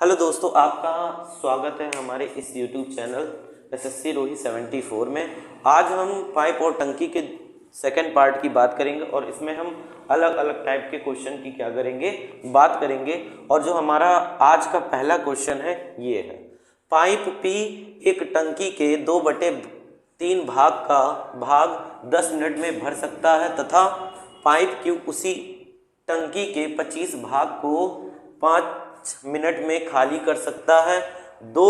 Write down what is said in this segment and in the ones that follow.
Hello दोस्तों, आपका स्वागत है हमारे इस यूट्यूब चैनल एसएससी रोही 74 में। आज हम पाइप और टंकी के सेकंड पार्ट की बात करेंगे और इसमें हम अलग अलग टाइप के क्वेश्चन की क्या करेंगे, बात करेंगे। और जो हमारा आज का पहला क्वेश्चन है ये है, पाइप पी एक टंकी के 2/3 भाग का भाग 10 मिनट में भर सकता है तथा पाइप क्यू उसी टंकी के 25 भाग को 5 मिनट में खाली कर सकता है। दो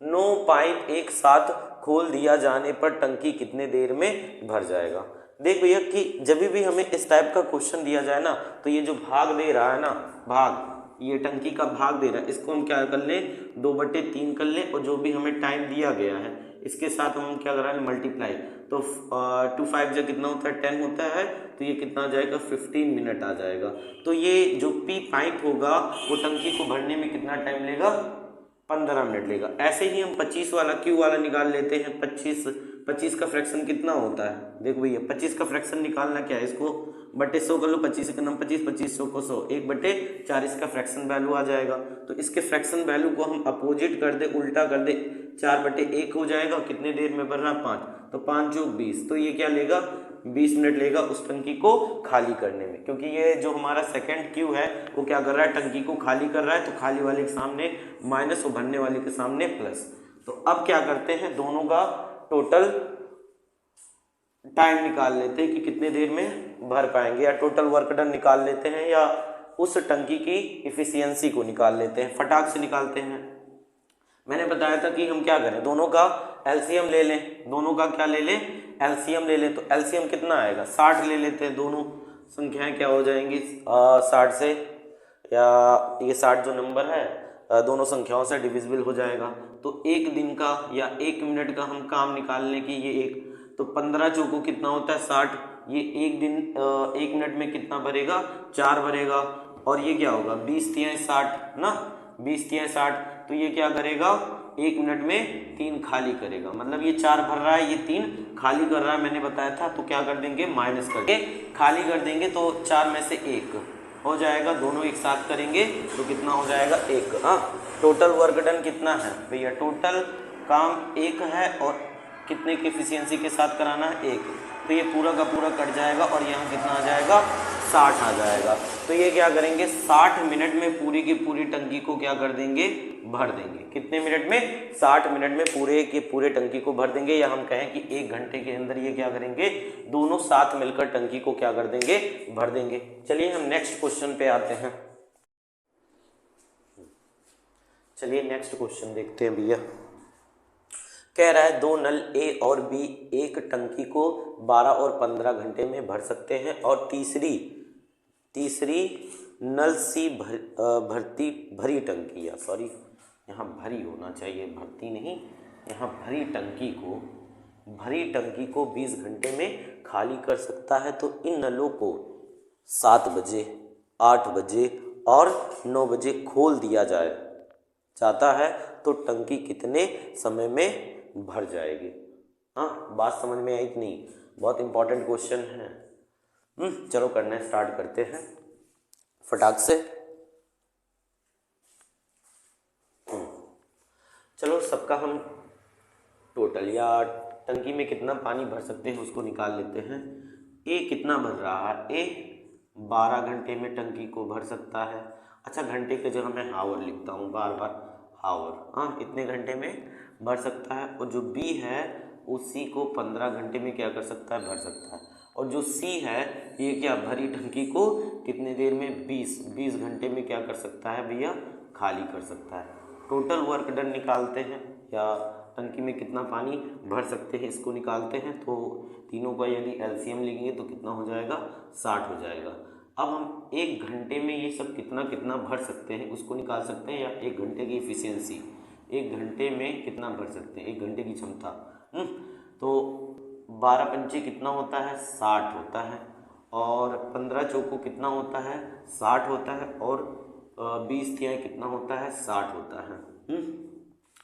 नो पाइप एक साथ खोल दिया जाने पर टंकी कितने देर में भर जाएगा। देख भैया कि जब भी हमें इस टाइप का क्वेश्चन दिया जाए ना, तो ये जो भाग दे रहा है ना, भाग, ये टंकी का भाग दे रहा है, इसको हम क्या कर लें, 2/3 कर लें और जो भी हमें टाइम दिया गया है इसके साथ हम क्या कर रहे हैं, मल्टीप्लाई। तो 2 5 जो कितना होता है, 10 होता है, तो ये कितना आ जाएगा, 15 मिनट आ जाएगा। तो ये जो पी पाइप होगा वो टंकी को भरने में कितना टाइम लेगा, 15 मिनट लेगा। ऐसे ही हम 25 वाला क्यू वाला निकाल लेते हैं। 25 का फ्रैक्शन कितना होता है, देखो भैया 25 का फ्रैक्शन निकालना क्या है, इसको बटे 100 कर लो, 25 का नाम 25, 25 को 100, 1/4 इसका फ्रैक्शन वैल्यू आ जाएगा। तो इसके फ्रैक्शन वैल्यू को हम अपोजिट कर दे, उल्टा कर दे, 4/1 हो जाएगा। कितने देर में भर रहा, 5, तो 5 × 20, तो ये क्या लेगा, 20 मिनट लेगा उस टंकी को खाली करने में। क्योंकि ये जो हमारा सेकंड क्यू है वो क्या कर रहा है, टंकी को खाली कर रहा है, तो खाली वाले के सामने माइनस और भरने वाले के सामने प्लस। तो अब क्या करते हैं, दोनों का टोटल टाइम निकाल लेते हैं कि कितने देर में भर पाएंगे, या टोटल वर्क डन निकाल लेते हैं, या उस टंकी की इफिशियंसी को निकाल लेते हैं। फटाक से निकालते हैं। मैंने बताया था कि हम क्या करें, दोनों का एलसीएम ले लें। दोनों का क्या ले लें, एलसीएम ले लें। तो एलसीएम कितना आएगा, 60 ले लेते हैं। दोनों संख्याएं क्या हो जाएंगी, 60 से, या ये 60 जो नंबर है दोनों संख्याओं से डिविजिबल हो जाएगा। तो एक दिन का या 1 मिनट का हम काम निकाल लें कि ये एक, तो 15 चौको कितना होता है, 60। ये एक दिन 1 मिनट में कितना भरेगा, 4 भरेगा। और ये क्या होगा, 20 × 60 ना, 20 × 60, तो ये क्या करेगा, 1 मिनट में 3 खाली करेगा। मतलब ये 4 भर रहा है, ये 3 खाली कर रहा है, मैंने बताया था। तो क्या कर देंगे, माइनस करके खाली कर देंगे, तो 4 में से 1 हो जाएगा। दोनों एक साथ करेंगे तो कितना हो जाएगा, 1। हाँ, टोटल वर्क डन कितना है भैया, टोटल काम 1 है और कितने की एफिशिएंसी के साथ कराना है, 1। तो ये पूरा का पूरा कट जाएगा और यहाँ कितना आ जाएगा, 60 आ जाएगा। तो ये क्या करेंगे, 60 मिनट में पूरी की पूरी टंकी को क्या कर देंगे, भर देंगे। कितने मिनट में, 60 मिनट में पूरे के पूरे टंकी को भर देंगे। या हम कहें कि 1 घंटे के अंदर ये क्या करेंगे, दोनों साथ मिलकर टंकी को क्या कर देंगे, भर देंगे। चलिए हम नेक्स्ट क्वेश्चन पे आते हैं। चलिए नेक्स्ट क्वेश्चन देखते हैं भैया। कह रहा है 2 नल ए और बी एक टंकी को 12 और 15 घंटे में भर सकते हैं, और तीसरी नल सी भरी टंकी, या सॉरी यहाँ भरी होना चाहिए, भरती नहीं, यहाँ भरी टंकी को 20 घंटे में खाली कर सकता है। तो इन नलों को 7 बजे, 8 बजे और 9 बजे खोल दिया जाता है, तो टंकी कितने समय में भर जाएगी। हाँ, बात समझ में आई कि नहीं, बहुत इंपॉर्टेंट क्वेश्चन है। चलो करना स्टार्ट करते हैं फटाक से। चलो सबका हम टोटल या टंकी में कितना पानी भर सकते हैं उसको निकाल लेते हैं। ए कितना भर रहा है, ए 12 घंटे में टंकी को भर सकता है। अच्छा, घंटे के जगह मैं हावर लिखता हूँ, बार बार हावर। हाँ, इतने घंटे में भर सकता है। और जो बी है उसी को 15 घंटे में क्या कर सकता है, भर सकता है। और जो सी है ये क्या, भरी टंकी को कितने देर में, 20 घंटे में क्या कर सकता है भैया, खाली कर सकता है। टोटल वर्क डन निकालते हैं, या टंकी में कितना पानी भर सकते हैं इसको निकालते हैं। तो तीनों का यदि एलसीएम लेंगे तो कितना हो जाएगा, 60 हो जाएगा। अब हम 1 घंटे में ये सब कितना कितना भर सकते हैं उसको निकाल सकते हैं, या 1 घंटे की इफिशियंसी, 1 घंटे में कितना भर सकते हैं, 1 घंटे की क्षमता। तो 12 पंचे कितना होता है, 60 होता है, और 15 चौको कितना होता है, 60 होता है, और 20 तिहाई कितना होता है, 60 होता है।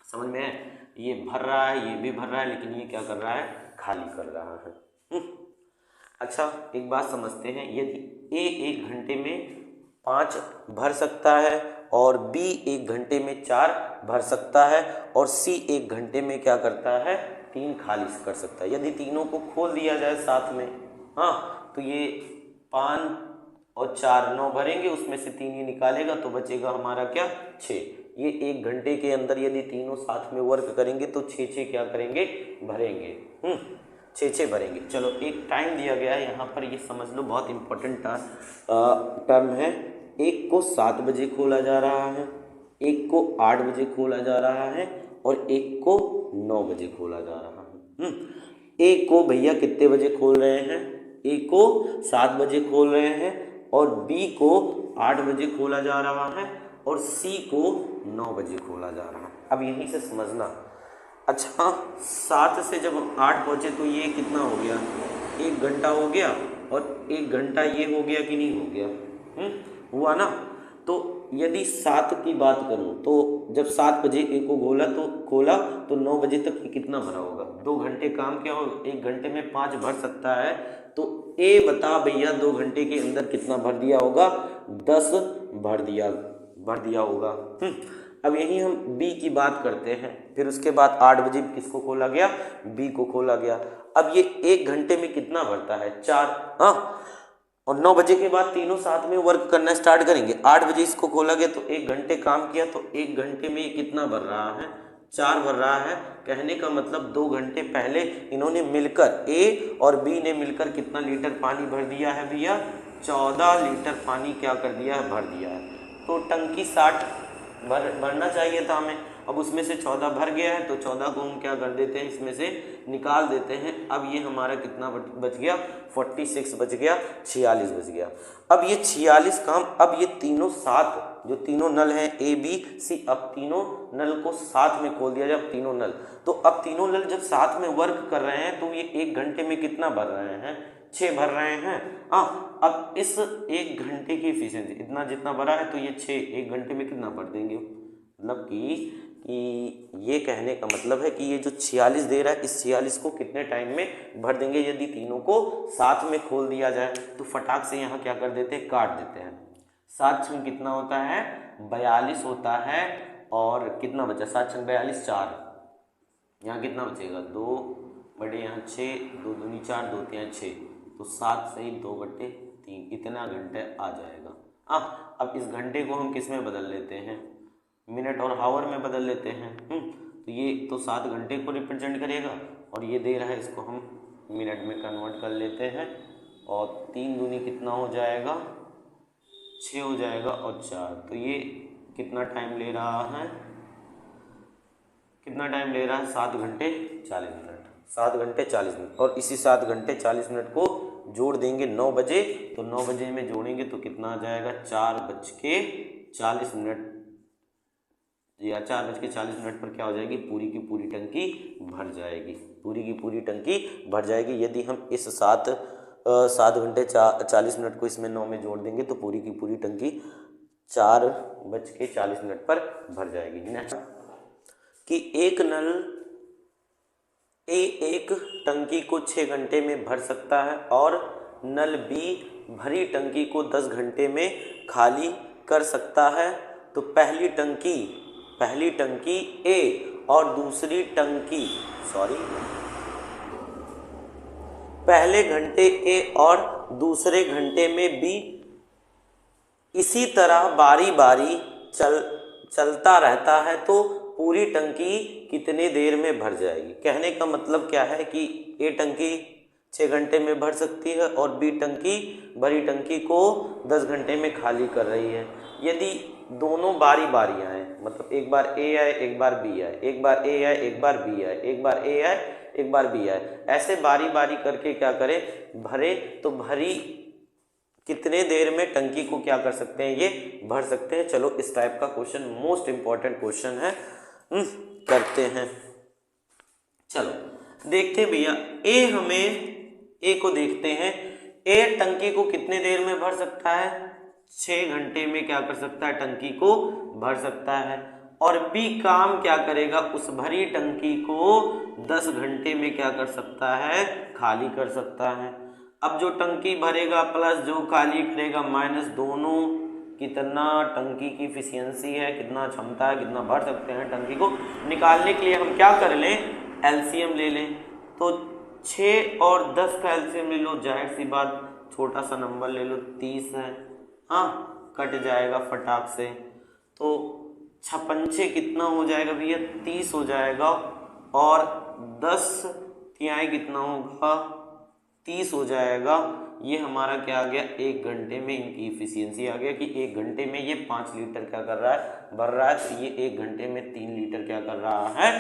समझ में है, ये भर रहा है, ये भी भर रहा है, लेकिन ये क्या कर रहा है, खाली कर रहा है। अच्छा, एक बात समझते हैं, यदि ए 1 घंटे में 5 भर सकता है, और बी 1 घंटे में 4 भर सकता है, और सी 1 घंटे में क्या करता है 3 खाली कर सकता है। यदि तीनों को खोल दिया जाए साथ में, हाँ, तो ये 5 और 4 9 भरेंगे, उसमें से 3 ही निकालेगा तो बचेगा हमारा क्या 6। ये 1 घंटे के अंदर यदि तीनों साथ में वर्क करेंगे तो 6 क्या करेंगे भरेंगे, 6 भरेंगे। चलो एक टाइम दिया गया है यहाँ पर, ये समझ लो बहुत इंपॉर्टेंट टर्म है। एक को 7 बजे खोला जा रहा है, एक को 8 बजे खोला जा रहा है, और एक को 9 बजे खोला जा रहा है। एक को भैया कितने बजे खोल रहे हैं, एक को 7 बजे खोल रहे हैं, और बी को 8 बजे खोला जा रहा है, और सी को 9 बजे खोला जा रहा है। अब यहीं से समझना, अच्छा 7 से जब हम 8 पहुँचे तो ये कितना हो गया, 1 घंटा हो गया, और 1 घंटा ये हो गया कि नहीं हो गया, हुआ ना। तो यदि 7 की बात करूं तो जब 7 बजे ए को खोला तो 9 बजे तक कितना भरा होगा, 2 घंटे काम किया हो, 1 घंटे में 5 भर सकता है, तो ए बता भैया 2 घंटे के अंदर कितना भर दिया होगा, 10 भर दिया होगा। अब यहीं हम बी की बात करते हैं। फिर उसके बाद 8 बजे किसको खोला गया, बी को खोला गया। अब ये 1 घंटे में कितना भरता है 4, हाँ, और 9 बजे के बाद तीनों साथ में वर्क करना स्टार्ट करेंगे। 8 बजे इसको खोला गया तो 1 घंटे काम किया, तो 1 घंटे में कितना भर रहा है 4 भर रहा है। कहने का मतलब 2 घंटे पहले इन्होंने मिलकर, ए और बी ने मिलकर कितना लीटर पानी भर दिया है भैया, 14 लीटर पानी क्या कर दिया है, भर दिया है। तो टंकी 60 भरना चाहिए था हमें, अब उसमें से 14 भर गया है, तो 14 को हम क्या कर देते हैं, इसमें से निकाल देते हैं। अब ये हमारा कितना बच गया, 46 बच गया, 46 बच गया। अब ये 46 काम, अब ये तीनों साथ, जो तीनों नल हैं ए बी सी, अब तीनों नल को साथ में खोल दिया जाए। अब तीनों नल, तो अब तीनों नल जब साथ में वर्क कर रहे हैं तो ये 1 घंटे में कितना भर रहे हैं, 6 भर रहे हैं। अब इस 1 घंटे की एफिशिएंसी इतना जितना भरा है, तो ये 6 1 घंटे में कितना भर देंगे, मतलब कि ये कहने का मतलब है कि ये जो 46 दे रहा है, इस 46 को कितने टाइम में भर देंगे। यदि तीनों को साथ में खोल दिया जाए तो फटाक से यहाँ क्या कर देते हैं, काट देते हैं। 7 में कितना होता है, 42 होता है, और कितना बचा 7 6 42 4, यहाँ कितना बचेगा 2 बटे यहाँ 6, 2 दूनी 4, 2 3 6, तो 7 से 2/3 इतना घंटे आ जाएगा। अब इस घंटे को हम किस में बदल लेते हैं, मिनट और हावर में बदल लेते हैं। तो ये तो 7 घंटे को रिप्रेजेंट करेगा, और ये दे रहा है, इसको हम मिनट में कन्वर्ट कर लेते हैं, और 3 दूनी कितना हो जाएगा 6 हो जाएगा, और 4, तो ये कितना टाइम ले रहा है, कितना टाइम ले रहा है 7 घंटे 40 मिनट, 7 घंटे 40 मिनट। और इसी 7 घंटे 40 मिनट को जोड़ देंगे 9 बजे, तो 9 बजे में जोड़ेंगे तो कितना आ जाएगा 4:40 या 4:40 पर क्या हो जाएगी, पूरी की पूरी टंकी भर जाएगी, पूरी की पूरी टंकी भर जाएगी। यदि हम इस 7 घंटे 40 मिनट को इसमें 9 में जोड़ देंगे तो पूरी की पूरी टंकी 4:40 पर भर जाएगी। नेक्स्ट कि एक नल ए एक टंकी को 6 घंटे में भर सकता है, और नल बी भरी टंकी को 10 घंटे में खाली कर सकता है। तो पहली टंकी ए और दूसरी टंकी पहले घंटे ए और दूसरे घंटे में बी इसी तरह बारी बारी चलता रहता है, तो पूरी टंकी कितने देर में भर जाएगी। कहने का मतलब क्या है कि ए टंकी 6 घंटे में भर सकती है, और बी टंकी भरी टंकी को 10 घंटे में खाली कर रही है। यदि दोनों बारी बारी आए, मतलब एक बार ए आए एक बार बी आए, एक बार ए आए एक बार बी आए, एक बार ए आए एक बार बी आए, ऐसे बारी बारी करके क्या करें, भरे, तो भरी कितने देर में टंकी को क्या कर सकते हैं, ये भर सकते हैं। चलो इस टाइप का क्वेश्चन मोस्ट इंपॉर्टेंट क्वेश्चन है, करते हैं। चलो देखते हैं भैया, ए को देखते हैं। ए टंकी को कितने देर में भर सकता है, 6 घंटे में क्या कर सकता है, टंकी को भर सकता है। और बी काम क्या करेगा, उस भरी टंकी को 10 घंटे में क्या कर सकता है, खाली कर सकता है। अब जो टंकी भरेगा प्लस जो खाली करेगा माइनस, दोनों कितना टंकी की इफिशियंसी है, कितना क्षमता है, कितना भर सकते हैं टंकी को निकालने के लिए हम क्या कर लें, एलसीएम ले लें। तो 6 और 10 का एलसीएम ले लो, जाहिर सी बात छोटा सा नंबर ले लो 30 है, हाँ कट जाएगा फटाक से। तो 6 कितना हो जाएगा भैया, 30 हो जाएगा, और 10 तिहाई कितना होगा, 30 हो जाएगा। ये हमारा क्या आ गया, 1 घंटे में इनकी इफिशियंसी आ गया कि 1 घंटे में ये 5 लीटर क्या कर रहा है, भर रहा है। तो ये 1 घंटे में 3 लीटर क्या कर रहा है,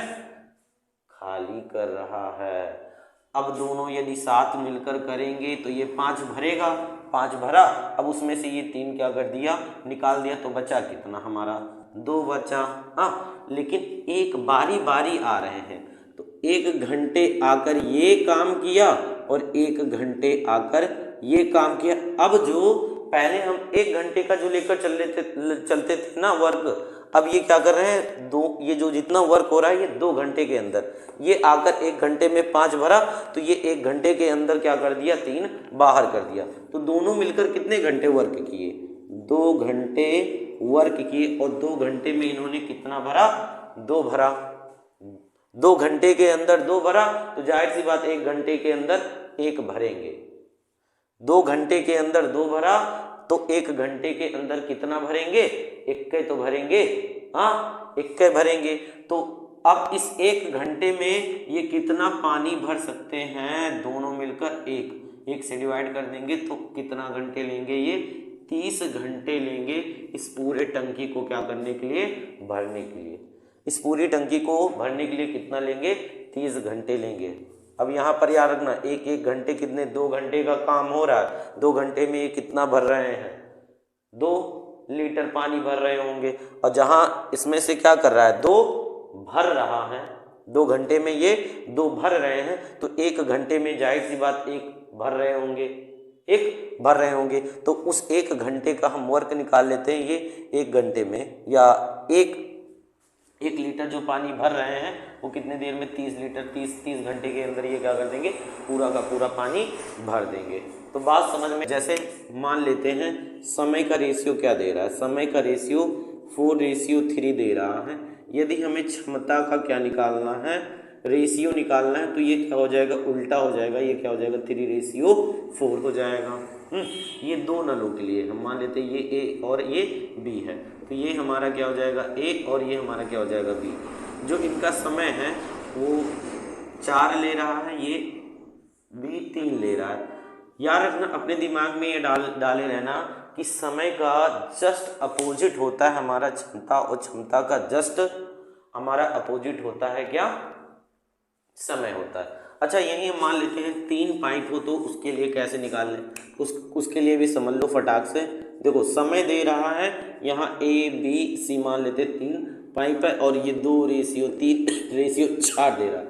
खाली कर रहा है। अब दोनों यदि साथ मिलकर करेंगे तो ये 5 भरेगा, 5 भरा, अब उसमें से ये 3 क्या कर दिया, निकाल दिया, तो बचा कितना हमारा, 2 बचा। हाँ, लेकिन एक बारी बारी आ रहे हैं, तो 1 घंटे आकर ये काम किया और 1 घंटे आकर ये काम किया। अब जो पहले हम 1 घंटे का जो लेकर चलते थे ना वर्क, अब ये क्या कर रहे हैं, ये जो जितना वर्क हो रहा है ये 2 घंटे के अंदर, ये आकर 1 घंटे में 5 भरा, तो ये 1 घंटे के अंदर क्या कर दिया, 3 बाहर कर दिया। तो दोनों मिलकर कितने घंटे वर्क किए, 2 घंटे वर्क किए, और 2 घंटे में इन्होंने कितना भरा, 2 भरा। 2 घंटे के अंदर 2 भरा, तो जाहिर सी बात 1 घंटे के अंदर 1 भरेंगे। 2 घंटे के अंदर 2 भरा, तो 1 घंटे के अंदर कितना भरेंगे, 1 तो भरेंगे, हाँ 1 भरेंगे। तो अब इस 1 घंटे में ये कितना पानी भर सकते हैं, दोनों मिलकर 1 से डिवाइड कर देंगे तो कितना घंटे लेंगे, ये 30 घंटे लेंगे इस पूरे टंकी को क्या करने के लिए, भरने के लिए। इस पूरी टंकी को भरने के लिए कितना लेंगे, 30 घंटे लेंगे। अब यहाँ पर याद रखना, 1 घंटे कितने, 2 घंटे का काम हो रहा है, 2 घंटे में ये कितना भर रहे हैं, 2 लीटर पानी भर रहे होंगे, और जहाँ इसमें से क्या कर रहा है, 2 भर रहा है, 2 घंटे में ये 2 भर रहे हैं, तो 1 घंटे में जाहिर सी बात 1 भर रहे होंगे, 1 भर रहे होंगे। तो उस 1 घंटे का हम वर्क निकाल लेते हैं, ये 1 घंटे में, या 1 लीटर जो पानी भर रहे हैं वो कितने देर में, 30 लीटर, 30 घंटे के अंदर ये क्या कर देंगे, पूरा का पूरा पानी भर देंगे। तो बात समझ में, जैसे मान लेते हैं समय का रेशियो क्या दे रहा है, समय का रेशियो 4:3 दे रहा है। यदि हमें क्षमता का क्या निकालना है, रेशियो निकालना है, तो ये क्या हो जाएगा, उल्टा हो जाएगा, ये क्या हो जाएगा, 3:4 हो जाएगा। ये 2 नलों के लिए हम मान लेते हैं ये ए और ये बी है, तो ये हमारा क्या हो जाएगा, ए, और ये हमारा क्या हो जाएगा, बी। जो इनका समय है वो 4 ले रहा है, ये बी 3 ले रहा है। याद रखना, अपने दिमाग में ये डाले रहना कि समय का जस्ट अपोजिट होता है हमारा क्षमता, और क्षमता का जस्ट हमारा अपोजिट होता है क्या, समय होता है। अच्छा, यही हम मान लेते हैं 3 पाइप हो, तो उसके लिए कैसे निकाल लें, उसके लिए भी समझ लो फटाक से। देखो, समय दे रहा है, यहाँ ए बी सी मान लेते 3 पाइप है, और ये 2:3:4 दे रहा है।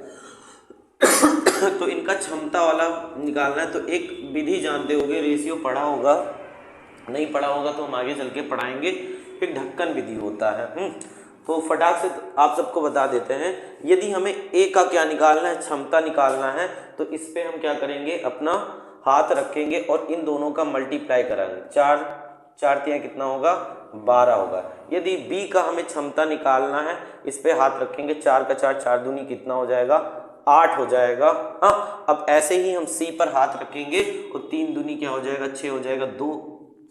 तो इनका क्षमता वाला निकालना है, तो एक विधि जानते होगे, रेशियो पढ़ा होगा, नहीं पढ़ा होगा तो हम आगे चल के पढ़ाएंगे, एक ढक्कन विधि होता है। तो फटाक से आप सबको बता देते हैं, यदि हमें ए का क्या निकालना है, क्षमता निकालना है, तो इस पे हम क्या करेंगे, अपना हाथ रखेंगे और इन दोनों का मल्टीप्लाई कराएंगे। 4 तिहाई कितना होगा, 12 होगा। यदि बी का हमें क्षमता निकालना है, इस पे हाथ रखेंगे, 4 का 4, 4 दूनी कितना हो जाएगा, 8 हो जाएगा। हाँ, अब ऐसे ही हम सी पर हाथ रखेंगे, और 3 दूनी क्या हो जाएगा, 6 हो जाएगा। 2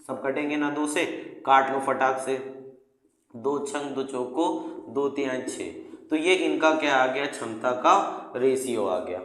सब कटेंगे ना, 2 से काट लो फटाक से, 2 छंग 2 चौको 2 तिहाई 6। तो ये इनका क्या आ गया, क्षमता का रेशियो आ गया।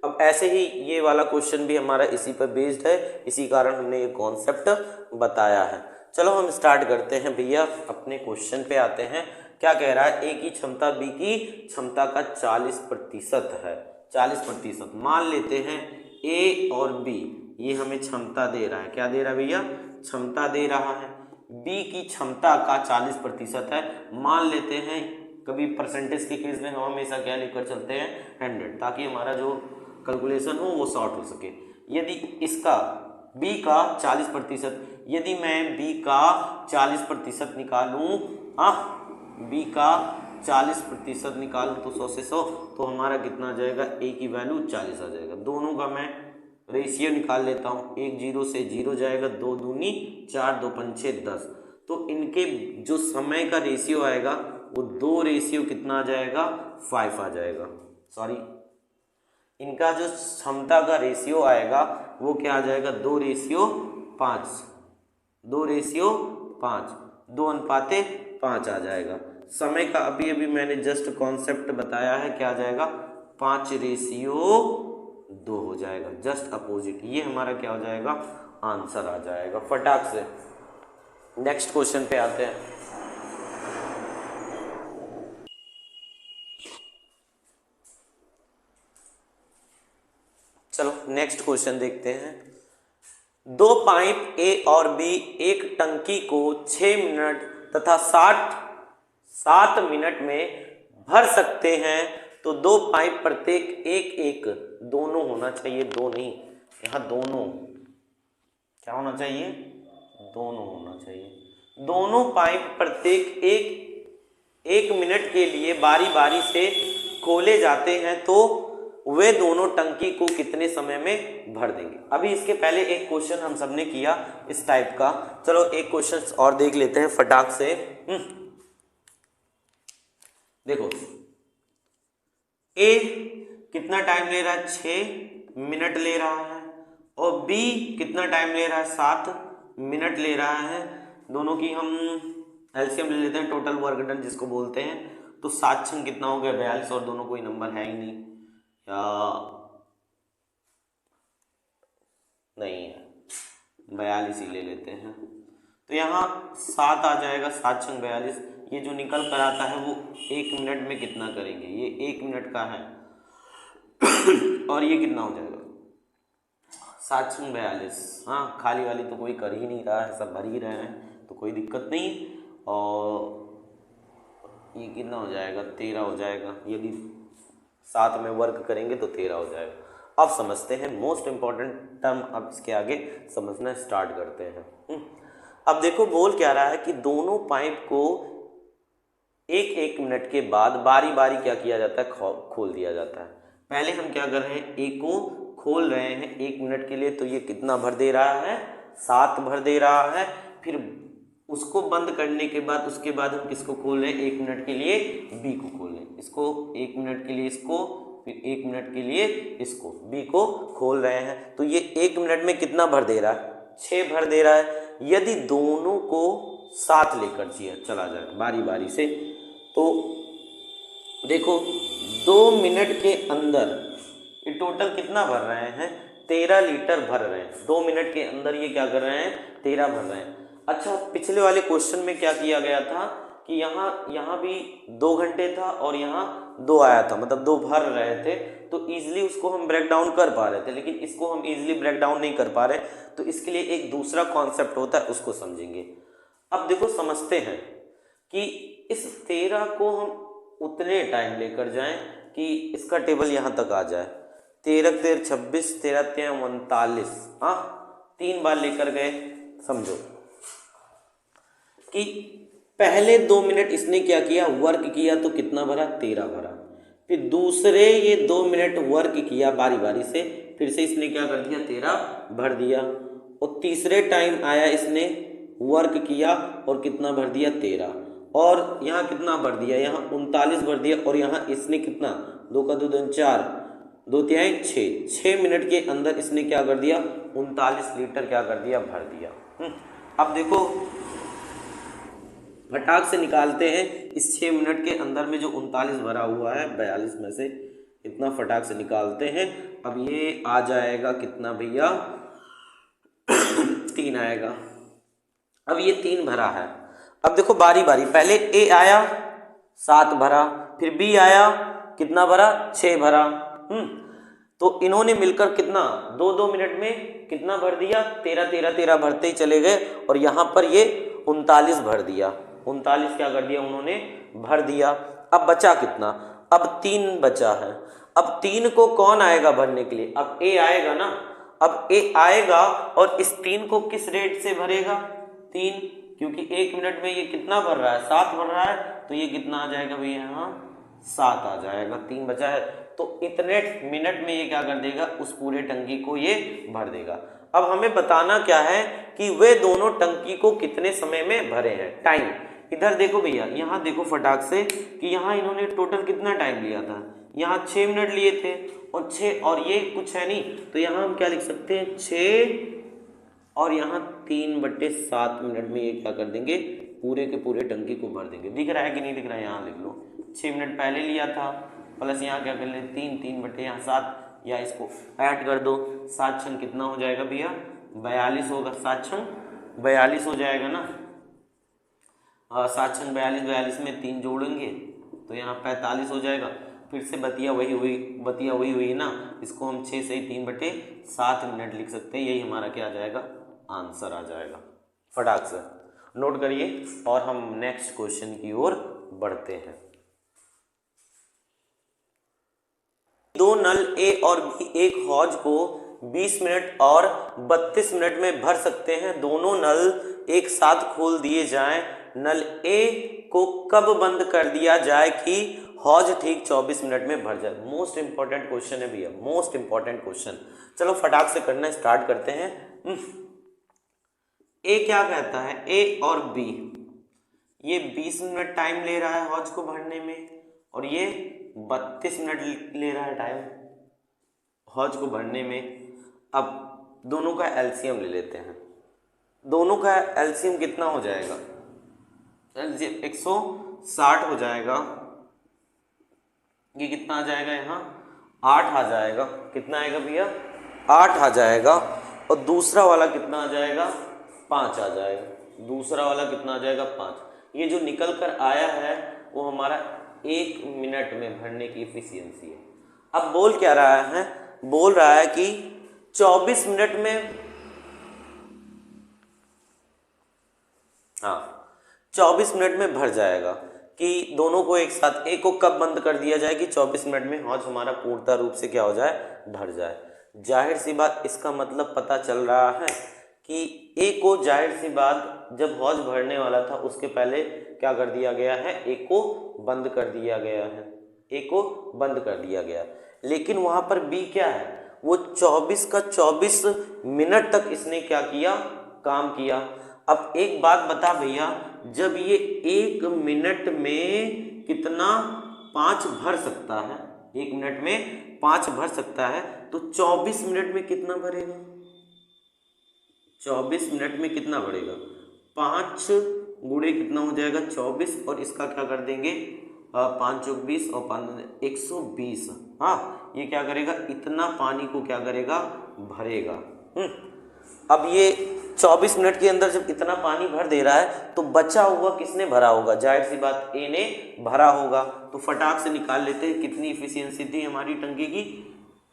अब ऐसे ही ये वाला क्वेश्चन भी हमारा इसी पर बेस्ड है, इसी कारण हमने ये कॉन्सेप्ट बताया है। चलो हम स्टार्ट करते हैं भैया, अपने क्वेश्चन पे आते हैं। क्या कह रहा है, ए की क्षमता बी की क्षमता का 40% है। 40% मान लेते हैं ए और बी, ये हमें क्षमता दे रहा है। क्या दे रहा है भैया, क्षमता दे रहा है। बी की क्षमता का 40% है, मान लेते हैं। कभी परसेंटेज के केस में हम हमेशा क्या लेकर चलते हैं, 100, ताकि हमारा जो कैलकुलेशन हो वो शॉर्ट हो सके। यदि इसका बी का 40%, यदि मैं बी का 40% निकालूं, बी का 40% निकालूं तो 100 से 100, तो हमारा कितना आ जाएगा, ए की वैल्यू 40 आ जाएगा। दोनों का मैं रेशियो निकाल लेता हूँ। 1 0 से 0 जाएगा, 2 दूनी 4, 2 पंचे 10। तो इनके जो समय का रेशियो आएगा वो 2 रेशियो कितना आ जाएगा, 5 आ जाएगा। सॉरी, इनका जो क्षमता का रेशियो आएगा वो क्या आ जाएगा, 2 रेशियो 5, 2 रेशियो 5, 2:5 आ जाएगा। समय का अभी अभी मैंने जस्ट कॉन्सेप्ट बताया है, क्या आ जाएगा, 5 रेशियो 2 हो जाएगा, जस्ट अपोजिट। ये हमारा क्या हो जाएगा, आंसर आ जाएगा फटाक से। नेक्स्ट क्वेश्चन पे आते हैं। चलो नेक्स्ट क्वेश्चन देखते हैं। 2 पाइप ए और बी एक टंकी को 6 मिनट तथा 7 मिनट में भर सकते हैं, तो 2 पाइप प्रत्येक एक दोनों होना चाहिए, दो नहीं, यहाँ दोनों क्या होना चाहिए, दोनों होना चाहिए। दोनों पाइप प्रत्येक एक मिनट के लिए बारी बारी से खोले जाते हैं, तो वे दोनों टंकी को कितने समय में भर देंगे। अभी इसके पहले एक क्वेश्चन हम सबने किया इस टाइप का, चलो एक क्वेश्चन और देख लेते हैं फटाक से। देखो, ए कितना टाइम ले रहा है, 6 मिनट ले रहा है, और बी कितना टाइम ले रहा है, 7 मिनट ले रहा है। दोनों की हम एलसीएम ले लेते हैं, टोटल वर्क डन जिसको बोलते हैं। तो 7 छंग कितना हो गया, 42, और दोनों कोई नंबर है ही नहीं, या नहीं है, 42 ही ले लेते हैं। तो यहाँ 7 आ जाएगा, 7 छंग 42। ये जो निकल कर आता है वो 1 मिनट में कितना करेंगे, ये 1 मिनट का है, और ये कितना हो जाएगा, 7 छंग 42। हाँ, खाली वाली तो कोई कर ही नहीं रहा है, सब भर ही रहे हैं, तो कोई दिक्कत नहीं। और ये कितना हो जाएगा, 13 हो जाएगा। यदि 7 में वर्क करेंगे तो 13 हो जाएगा। अब समझते हैं मोस्ट इंपॉर्टेंट टर्म, अब इसके आगे समझना स्टार्ट करते हैं। अब देखो बोल क्या रहा है कि दोनों पाइप को एक मिनट के बाद बारी बारी क्या किया जाता है, खोल दिया जाता है। पहले हम क्या कर रहे हैं, ए को खोल रहे हैं 1 मिनट के लिए, तो ये कितना भर दे रहा है, 7 भर दे रहा है। फिर उसको बंद करने के बाद उसके बाद हम किसको खोल रहे हैं, 1 मिनट के लिए बी को खोल रहे हैं, इसको 1 मिनट के लिए इसको, फिर 1 मिनट के लिए इसको, बी को खोल रहे हैं। तो ये 1 मिनट में कितना भर दे रहा है, 6 भर दे रहा है। यदि दोनों को साथ लेकर चला जाए बारी बारी से, तो देखो 2 मिनट के अंदर ये टोटल कितना भर रहे हैं, 13 लीटर भर रहे हैं। 2 मिनट के अंदर ये क्या कर रहे हैं, 13 भर रहे हैं। अच्छा, पिछले वाले क्वेश्चन में क्या किया गया था कि यहाँ भी 2 घंटे था और यहाँ 2 आया था, मतलब 2 भर रहे थे, तो इजीली उसको हम ब्रेक डाउन कर पा रहे थे, लेकिन इसको हम इजीली ब्रेक डाउन नहीं कर पा रहे। तो इसके लिए एक दूसरा कॉन्सेप्ट होता है, उसको समझेंगे। अब देखो समझते हैं कि इस 13 को हम उतने टाइम लेकर जाएं कि इसका टेबल यहाँ तक आ जाए। 13 13 26, 13 13 39, हाँ 3 बार लेकर गए। समझो कि पहले 2 मिनट इसने क्या किया, वर्क किया, तो कितना भरा, 13 भरा। फिर दूसरे ये 2 मिनट वर्क किया बारी बारी से, फिर से इसने क्या कर दिया, 13 भर दिया। और तीसरे टाइम आया, इसने वर्क किया और कितना भर दिया, 13। और यहाँ कितना भर दिया, यहाँ 39 भर दिया। और यहाँ इसने कितना, 2 का 2 2 4, 2 3 6 मिनट के अंदर इसने क्या कर दिया, 39 लीटर क्या कर दिया, भर दिया। अब देखो फटाक से निकालते हैं इस 6 मिनट के अंदर में जो 39 भरा हुआ है 42 में से, इतना फटाक से निकालते हैं। अब ये आ जाएगा कितना भैया, 3 आएगा। अब ये 3 भरा है। अब देखो बारी बारी, पहले ए आया 7 भरा, फिर बी आया कितना भरा, 6 भरा। तो इन्होंने मिलकर कितना 2-2 मिनट में कितना भर दिया, 13 भरते ही चले गए। और यहाँ पर ये 39 भर दिया, 39 क्या कर दिया उन्होंने, भर दिया। अब बचा कितना, अब 3 बचा है। अब 3 को कौन आएगा भरने के लिए, अब ए आएगा ना। अब ए आएगा और इस 3 को किस रेट से भरेगा, 3, क्योंकि 1 मिनट में ये कितना भर रहा है, 7 भर रहा है, तो ये कितना आ जाएगा भैया, यहाँ 7 आ जाएगा। 3 बचा है तो इतने मिनट में ये क्या कर देगा, उस पूरे टंकी को ये भर देगा। अब हमें बताना क्या है कि वे दोनों टंकी को कितने समय में भरे हैं, टाइम। इधर देखो भैया, यहाँ देखो फटाक से कि यहाँ इन्होंने टोटल कितना टाइम लिया था, यहाँ 6 मिनट लिए थे और 6 और ये कुछ है नहीं, तो यहाँ हम क्या लिख सकते हैं 6 और यहाँ 3/7 मिनट में ये क्या कर देंगे, पूरे के पूरे टंकी को भर देंगे। दिख रहा है कि नहीं दिख रहा है, यहाँ लिख लो 6 मिनट पहले लिया था प्लस यहाँ क्या कर ले 3/7 या इसको ऐड कर दो, 7 छंग कितना हो जाएगा भैया 42 होगा, 7 छंग 42 हो जाएगा ना। 7 छंग 42, 42 में 3 जोड़ेंगे तो यहाँ 45 हो जाएगा। फिर से बतिया वही हुई ना, इसको हम 6 से 3/7 मिनट लिख सकते हैं। यही हमारा क्या आ जाएगा, आंसर आ जाएगा। फटाक से नोट करिए और हम नेक्स्ट क्वेश्चन की ओर बढ़ते हैं। दो नल ए और बी एक हौज को 20 मिनट और 32 मिनट में भर सकते हैं। दोनों नल एक साथ खोल दिए जाएं। नल ए को कब बंद कर दिया जाए कि हौज ठीक 24 मिनट में भर जाए। मोस्ट इंपॉर्टेंट क्वेश्चन है भैया, मोस्ट इंपॉर्टेंट क्वेश्चन। चलो फटाक से करना स्टार्ट करते हैं। ए क्या कहता है, ए और बी ये 20 मिनट टाइम ले रहा है हौज को भरने में और ये 32 मिनट ले रहा है टाइम हौज को भरने में। अब दोनों का एलसीएम ले लेते हैं। दोनों का एलसीएम कितना हो जाएगा, 160 हो जाएगा। ये कितना आ जाएगा, यहाँ 8 आ जाएगा। कितना आएगा भैया, 8 आ जाएगा। और दूसरा वाला कितना आ जाएगा, 5 आ जाएगा। दूसरा वाला कितना आ जाएगा, 5। ये जो निकल कर आया है वो हमारा 1 मिनट में भरने की इफिशियंसी है। अब बोल क्या रहा है, बोल रहा है कि 24 मिनट में, हाँ 24 मिनट में भर जाएगा कि दोनों को एक साथ, ए को कब बंद कर दिया जाए कि 24 मिनट में हौज हमारा पूर्णतः रूप से क्या हो जाए, भर जाए। जाहिर सी बात इसका मतलब पता चल रहा है कि ए को जाहिर सी बात जब हौज भरने वाला था उसके पहले क्या कर दिया गया है, ए को बंद कर दिया गया है। ए को बंद कर दिया गया, लेकिन वहां पर बी क्या है, वो 24 का 24 मिनट तक इसने क्या किया, काम किया। अब एक बात बता भैया, जब ये 1 मिनट में कितना 5 भर सकता है, 1 मिनट में 5 भर सकता है, तो 24 मिनट में कितना भरेगा, 24 मिनट में कितना भरेगा, 5 गुणे कितना हो जाएगा 24 और इसका क्या कर देंगे 5 × 20 और 5 120। हाँ ये क्या करेगा, इतना पानी को क्या करेगा, भरेगा। अब ये 24 मिनट के अंदर जब इतना पानी भर दे रहा है तो बचा हुआ किसने भरा होगा, जाहिर सी बात ए ने भरा होगा। तो फटाक से निकाल लेते हैं कितनी इफिशियंसी थी हमारी टंकी की,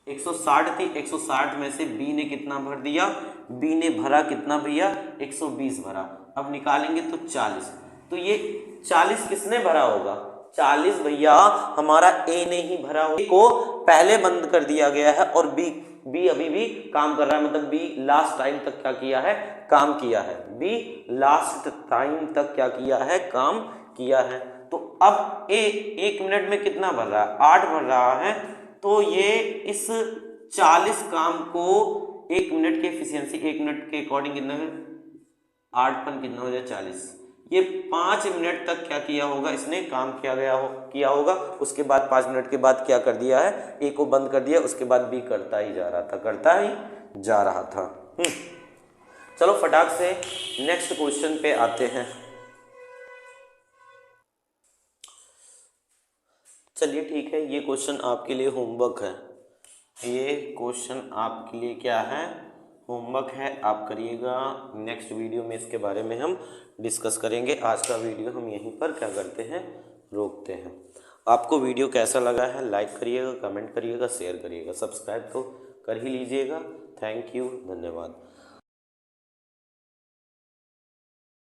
160 थी। 160 में से बी ने कितना भर दिया, बी ने भरा कितना भैया 120 भरा। अब निकालेंगे तो 40, तो ये 40 किसने भरा होगा, 40 भैया हमारा ए ने ही भरा होगा। को पहले बंद कर दिया गया है और बी अभी भी काम कर रहा है, मतलब बी लास्ट टाइम तक क्या किया है, काम किया है। बी लास्ट टाइम तक क्या किया है, काम किया है। तो अब ए 1 मिनट में कितना भर रहा है, 8 भर रहा है। तो ये इस 40 काम को 1 मिनट की एफिशिएंसी, 1 मिनट के अकॉर्डिंग कितना है, 8 पन कितना हो जाए 40। ये 5 मिनट तक क्या किया होगा, इसने काम किया होगा। उसके बाद 5 मिनट के बाद क्या कर दिया है, ए को बंद कर दिया। उसके बाद बी करता ही जा रहा था। चलो फटाक से नेक्स्ट क्वेश्चन पे आते हैं। चलिए ठीक है, ये क्वेश्चन आपके लिए होमवर्क है। ये क्वेश्चन आपके लिए क्या है, होमवर्क है, आप करिएगा। नेक्स्ट वीडियो में इसके बारे में हम डिस्कस करेंगे। आज का वीडियो हम यहीं पर क्या करते हैं, रोकते हैं। आपको वीडियो कैसा लगा है, लाइक करिएगा, कमेंट करिएगा, शेयर करिएगा, सब्सक्राइब तो कर ही लीजिएगा। थैंक यू, धन्यवाद।